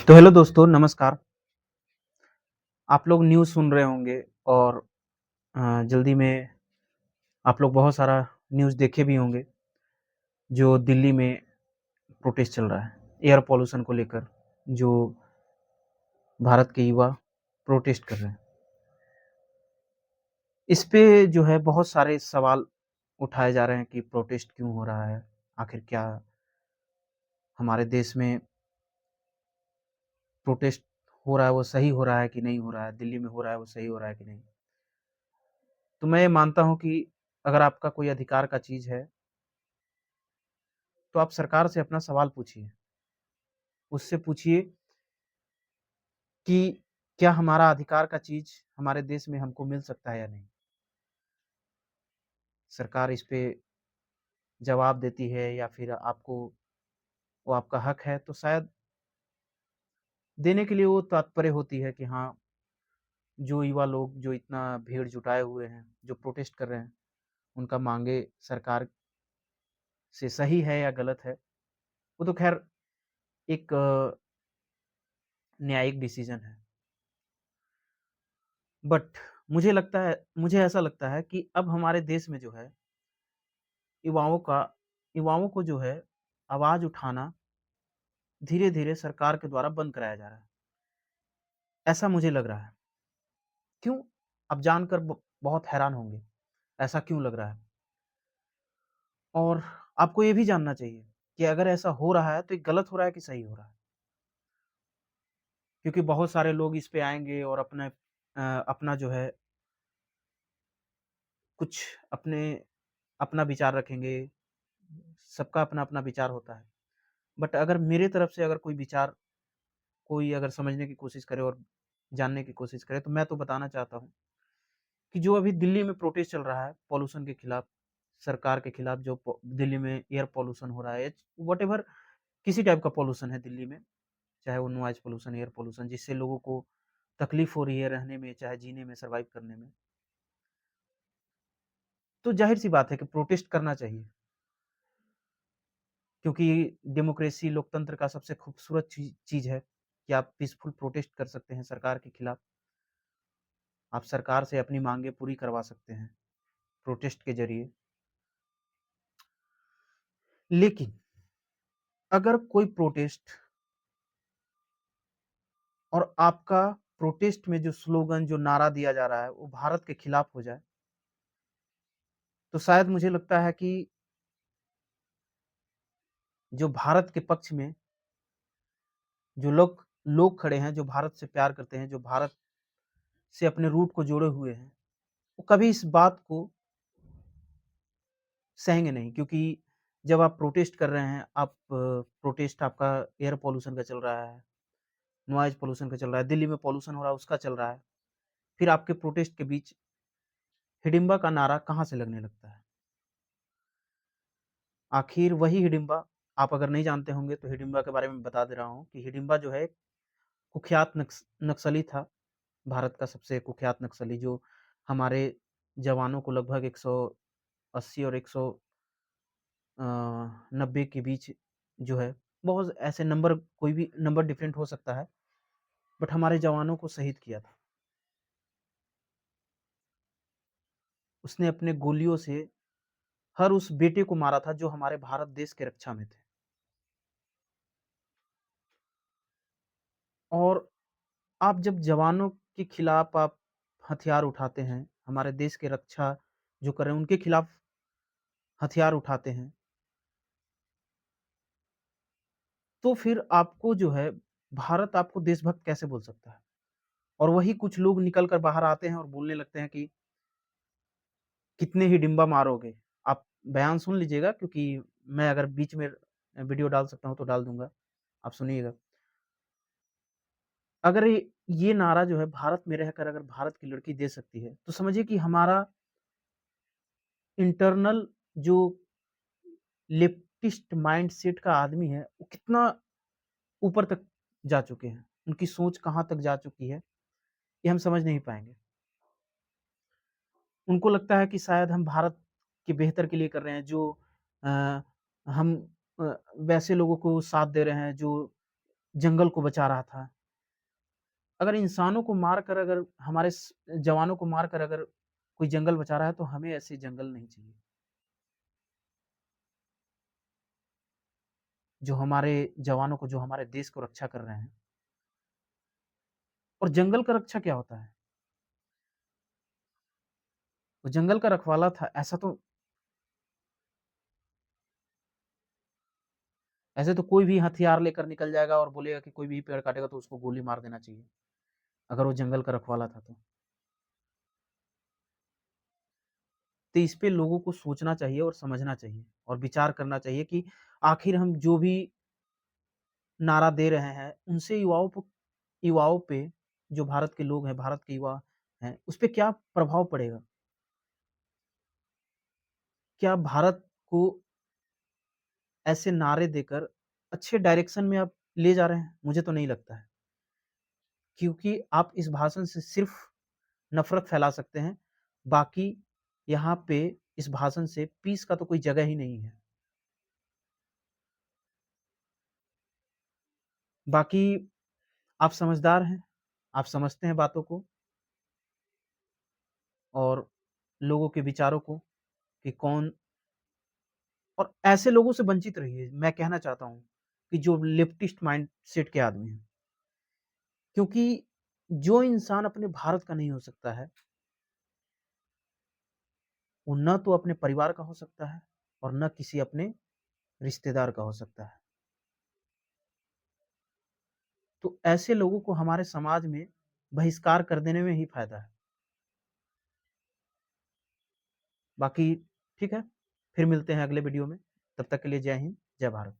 तो हेलो दोस्तों, नमस्कार। आप लोग न्यूज़ सुन रहे होंगे और जल्दी में आप लोग बहुत सारा न्यूज़ देखे भी होंगे, जो दिल्ली में प्रोटेस्ट चल रहा है, एयर पॉल्यूशन को लेकर, जो भारत के युवा प्रोटेस्ट कर रहे हैं। इस पे जो है बहुत सारे सवाल उठाए जा रहे हैं कि प्रोटेस्ट क्यों हो रहा है? आखिर क्या हमारे देश में प्रोटेस्ट हो रहा है, वो सही हो रहा है कि नहीं हो रहा है? दिल्ली में हो रहा है, वो सही हो रहा है कि नहीं? तो मैं ये मानता हूँ कि अगर आपका कोई अधिकार का चीज़ है, तो आप सरकार से अपना सवाल पूछिए। उससे पूछिए कि क्या हमारा अधिकार का चीज़ हमारे देश में हमको मिल सकता है या नहीं? सरकार इस पे जवाब देती है या फिर आपको वो आपका हक है, तो शायद देने के लिए वो तत्पर होती है कि हाँ, जो युवा लोग जो इतना भीड़ जुटाए हुए हैं, जो प्रोटेस्ट कर रहे हैं, उनका माँगे सरकार से सही है या गलत है, वो तो ख़ैर एक न्यायिक डिसीज़न है। बट मुझे ऐसा लगता है कि अब हमारे देश में जो है युवाओं का युवाओं को जो है आवाज़ उठाना धीरे-धीरे सरकार के द्वारा बंद कराया जा रहा है। ऐसा मुझे लग रहा है। क्यों? आप जानकर बहुत हैरान होंगे, ऐसा क्यों लग रहा है? और आपको ये भी जानना चाहिए कि अगर ऐसा हो रहा है तो ये गलत हो रहा है कि सही हो रहा है? क्योंकि बहुत सारे लोग इस पे आएँगे और अपना जो है कुछ अपने अपना विचार रखेंगे, सबका अपना-अपना विचार होता है। बट अगर मेरे तरफ से अगर कोई अगर समझने की कोशिश करे और जानने की कोशिश करे, तो मैं तो बताना चाहता हूँ कि जो अभी दिल्ली में प्रोटेस्ट चल रहा है पॉल्यूशन के खिलाफ, सरकार के खिलाफ जो दिल्ली में एयर पॉल्यूशन हो रहा है, व्हाटएवर किसी टाइप का पॉल्यूशन है दिल्ली में, चाहे वो नॉइज़ पॉल्यूशन, एयर पॉल्यूशन जिससे लोगों को तकलीफ हो रही है रहने में, चाहे जीने में, सर्वाइव करने में, तो ज़ाहिर-सी बात है कि प्रोटेस्ट करना चाहिए। क्योंकि डेमोक्रेसी लोकतंत्र का सबसे खूबसूरत चीज़ है कि आप पीसफुल प्रोटेस्ट कर सकते हैं सरकार के खिलाफ। आप सरकार से अपनी माँगें पूरी करवा सकते हैं प्रोटेस्ट के ज़रिए। लेकिन अगर कोई प्रोटेस्ट और आपका प्रोटेस्ट में जो स्लोगन, जो नारा दिया जा रहा है, वो भारत के खिलाफ हो जाए, तो शायद मुझे लगता है कि जो भारत के पक्ष में जो लोग लोग खड़े हैं, जो भारत से प्यार करते हैं, जो भारत से अपने रूट को जोड़े हुए हैं, वो कभी इस बात को सहेंगे नहीं क्योंकि जब आप प्रोटेस्ट कर रहे हैं, प्रोटेस्ट आपका एयर पॉल्यूशन का चल रहा है, नॉइज़ पॉल्यूशन का चल रहा है, दिल्ली में पॉल्यूशन हो रहा है उसका चल रहा है। फिर आपके प्रोटेस्ट के बीच हिडिंबा का नारा कहाँ से लगने लगता है? आखिर वही हिडिंबा आप अगर नहीं जानते होंगे तो हिडिंबा के बारे में बता दे रहा हूँ कि हिडिंबा जो है कुख्यात नक्सली था, भारत का सबसे कुख्यात नक्सली जो हमारे जवानों को लगभग 180 और 90 के बीच जो है, बहुत ऐसे नंबर कोई भी नंबर डिफरेंट हो सकता है, बट हमारे जवानों को शहीद किया था। उसने अपने गोलियों से हर उस बेटे को मारा था जो हमारे भारत देश के रक्षा में थे। और आप जब जवानों के खिलाफ आप हथियार उठाते हैं, हमारे देश की रक्षा जो कर रहे हैं उनके खिलाफ हथियार उठाते हैं, तो फिर आपको जो है भारत आपको देशभक्त कैसे बोल सकता है? और वही कुछ लोग निकल कर बाहर आते हैं और बोलने लगते हैं कि कितने ही डिंबा मारोगे? आप बयान सुन लीजिएगा क्योंकि मैं अगर बीच में वीडियो डाल सकता हूँ तो डाल दूँगा, आप सुनिएगा। अगर ये नारा जो है भारत में रहकर अगर भारत की लड़की दे सकती है, तो समझिए कि हमारा इंटरनल जो लेफ्टिस्ट माइंडसेट का आदमी है, वो कितना ऊपर तक जा चुके हैं। उनकी सोच कहाँ तक जा चुकी है, ये हम समझ नहीं पाएँगे। उनको लगता है कि शायद हम भारत के बेहतर के लिए कर रहे हैं, जो अ, हम वैसे लोगों को साथ दे रहे हैं जो जंगल को बचा रहा था। अगर इंसानों को मारकर अगर हमारे जवानों को मारकर अगर कोई जंगल बचा रहा है तो हमें ऐसे जंगल नहीं चाहिए। जो हमारे जवानों को, जो हमारे देश को रक्षा कर रहे हैं। और जंगल का रक्षा क्या होता है? वो जंगल का रखवाला था, ऐसे तो कोई भी हथियार लेकर निकल जाएगा और बोलेगा कि कोई भी पेड़ काटेगा तो उसको गोली मार देना चाहिए, अगर वो जंगल का रखवाला था तो। तो इस पे लोगों को सोचना चाहिए और समझना चाहिए और विचार करना चाहिए कि आखिर हम जो भी नारा दे रहे हैं, उनसे युवाओं पे, जो भारत के लोग हैं, भारत के युवा हैं, उस पे क्या प्रभाव पड़ेगा? क्या भारत को ऐसे नारे देकर अच्छे डायरेक्शन में आप ले जा रहे हैं? मुझे तो नहीं लगता है। क्योंकि आप इस भाषण से सिर्फ़ नफ़रत फैला सकते हैं, बाकी यहाँ पे इस भाषण से पीस का तो कोई जगह ही नहीं है। बाकी आप समझदार हैं, आप समझते हैं बातों को और लोगों के विचारों को कि कौन, और ऐसे लोगों से वंचित रहिए, मैं कहना चाहता हूँ कि जो लेफ्टिस्ट माइंडसेट के आदमी हैं। क्योंकि जो इंसान अपने भारत का नहीं हो सकता है, वो ना तो अपने परिवार का हो सकता है और ना किसी अपने रिश्तेदार का हो सकता है। तो ऐसे लोगों को हमारे समाज में बहिष्कार कर देने में ही फ़ायदा है। बाकी ठीक है, फिर मिलते हैं अगले वीडियो में। तब तक के लिए जय हिंद, जय भारत।